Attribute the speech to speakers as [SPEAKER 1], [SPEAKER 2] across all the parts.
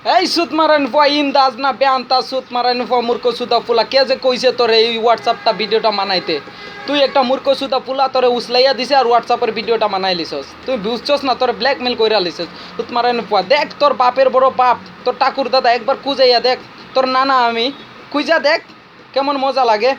[SPEAKER 1] এই সুত মারান ফুয়া ইন্দাজ না বেআন্তা সুত মারান ফুয়া মূর্খ সুদা ফুলা কে যে কইছে তোরে এই হোয়াটসঅ্যাপটা ভিডিওটা বানাইতে। তুই একটা মূর্খ সুদা ফুলা তোরে উসলাইয়া দিছে আর হোয়াটসঅ্যাপের ভিডিওটা বানাই লিছস। তুই বুঝছস না তোরে ব্ল্যাকমেল কইরা লিছস। সুত মারান ফুয়া দেখ তোর বাপের বড় বাপ তোর ঠাকুর দাদা একবার খুঁজাইয়া দেখ, তোর নানা আমি খুঁজা দেখ কেমন মজা লাগে।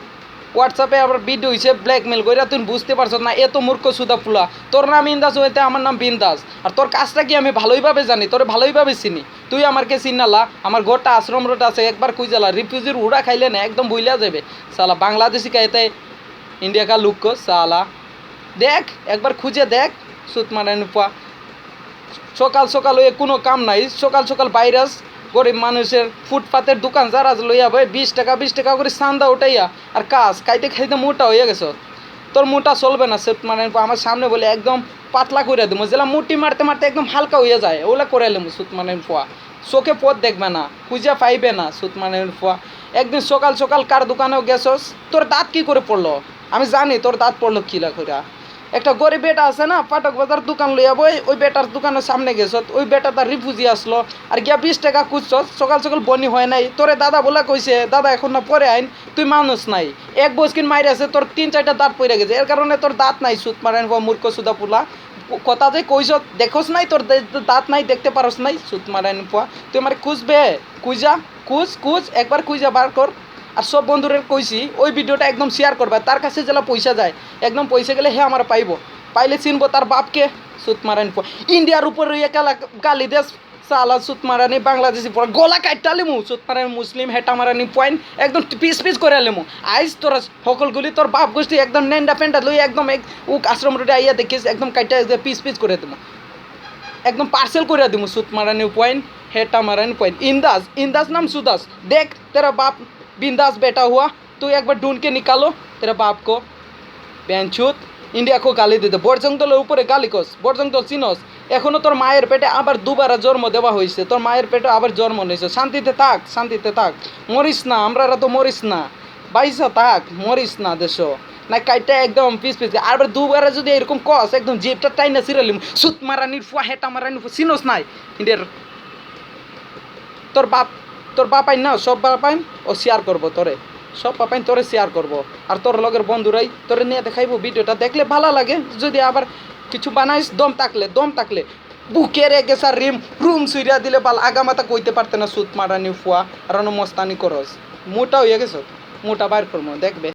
[SPEAKER 1] হোয়াটসঅ্যাপে আবার ভিডিও হয়েছে ব্ল্যাকমেল কইরা, তুই বুঝতে পারছ না এত মূর্খ সুদা ফুলা। তোর নাম ইন্দাস হইতে আমার নাম বিন্দাস, আর তোর কাজটা কি আমি ভালোইভাবে জানি, তোরে ভালোইভাবে চিনি। তুই আমারকে চিনালা, আমার ঘরটা আশ্রম রোড আছে একবার খুঁজালা, রিফিউজির উড়া খাইলে না একদম বইলা যাবে। সালা বাংলাদেশি খাইতে ইন্ডিয়া কা লুক সালা দেখ একবার খুঁজে দেখ। সুত মারান ফুয়া সকাল সকাল ওই কোনো কাম নাই, সকাল সকাল ভাইরাস গরিব মানুষের ফুটপাতের দোকান যারা লইয়া ভাই 20 টাকা করে চান্দা উঠাইয়া আর কাজ খাইতে খাইতে মোটা হয়ে গেছ। তোর মোটা চলবে না সুত মারান ফুয়া। আমার সামনে বলে একদম পাতলা করে দেবো, যেটা মুটি মারতে মারতে একদম হালকা হয়ে যায় ওগুলা করে এলাম সুত মারান ফুয়া। চোখে পথ দেখবে না, খুঁজা পাইবে না সুত মারান ফুয়া। একদিন সকাল সকাল কার দোকানেও গেছস, তোর দাঁত কি করে পড়লো আমি জানি, তোর দাঁত পড়লো কিলা কইরা। একটা গরিব বেটা আছে না পাটক বাজার দোকান লইয়া বই, ওই বেটার দোকানের সামনে গেছ, ওই বেটা তার রিফিউজি আসলো আর গিয়া 20 টাকা খুঁজছস, সকাল সকাল বনি হয় নাই। তোরে দাদা বলে কইছে দাদা এখন না পরে আইন, তুই মানুষ নাই। এক বসকিন মাইরে আছে তোর 3-4টা দাঁত পড়ে গেছে, এর কারণে তোর দাঁত নাই সুত মারান মূর্খ সুদা পুলা। কথা যে কইস দেখোস নাই, তোর দাঁত নাই দেখতে পারস নাই সুত মারান ফুয়া। তুই আমার খুঁজবে খুঁজা খুঁজ একবার খুঁজা বার কর। আর সব বন্ধুদের কইছি ওই ভিডিওটা একদম শেয়ার করবে, তার কাছে যেন পয়সা যায় একদম পয়সা গেলে হে আমার পাইবো, পাইলে চিনবো তার বাপকে। সুত মারানি ইন্ডিয়ার উপর গালি দেশ সালা সুত মারানি বাংলাদেশি পড়া গলা কাটটা লেমু সুত মারানি মুসলিম হেটা মারানি পয়েন্ট একদম পিস পিস করে লেমু। আইস তোরা সকলগুলি তোর বাপ গোষ্ঠী একদম নেন্ডা ফেন্ডা লই একদম ও আশ্রম রোডে আইয়া দেখিস একদম কাইটা পিস পিস করে দেবো, একদম পার্সেল করে দেবো সুত মারানি পয়েন্ট হেটা মারানি পয়েন্ট। इंदास नाम सुदास देख तेरा बाप बिंदास बेटा हुआ, तू एक बार ढूंढ के निकालो तेरा बाप को। बेंचुत इंडिया को गाली दिते বরজংদলের উপরে গালি কস, বরজংদল চিনস। এখনও তোর মায়ের পেটে আবার দুবার জন্ম দেওয়া হয়েছে, তোর মায়ের পেটে আবার জন্ম নিয়েছে। শান্তিতে থাক মরিস না, আমরা তো মরিস না, বাইসা থাক মরিস না দেশ না কাইটা একদম পিস পিস। আর দুবারে যদি এরকম কস একদম জিপটা টাইনা সিরালিম সুত মারানির ফুয়া হেটা মারানির ফুয়া চিনস নাই ইন্ডিয়ার। তোর বাপাই না সব বাপাইন ও শেয়ার করবো তোরে, সব বাপাইন তোরে শেয়ার করবো। আর তোর লগের বন্ধুরাই তোরে নিয়ে দেখাইবো, ভিডিওটা দেখলে ভালো লাগে। যদি আবার কিছু বানাইস দম থাকলে বুকে রেখে স্যার রুম সুইরা দিলে বাল আগামাতা কইতে পারতে না সুত মারানি ফুয়া আর মস্তানি করস। মোটা হয়ে গেছ, মোটা বাইর করবো দেখবে।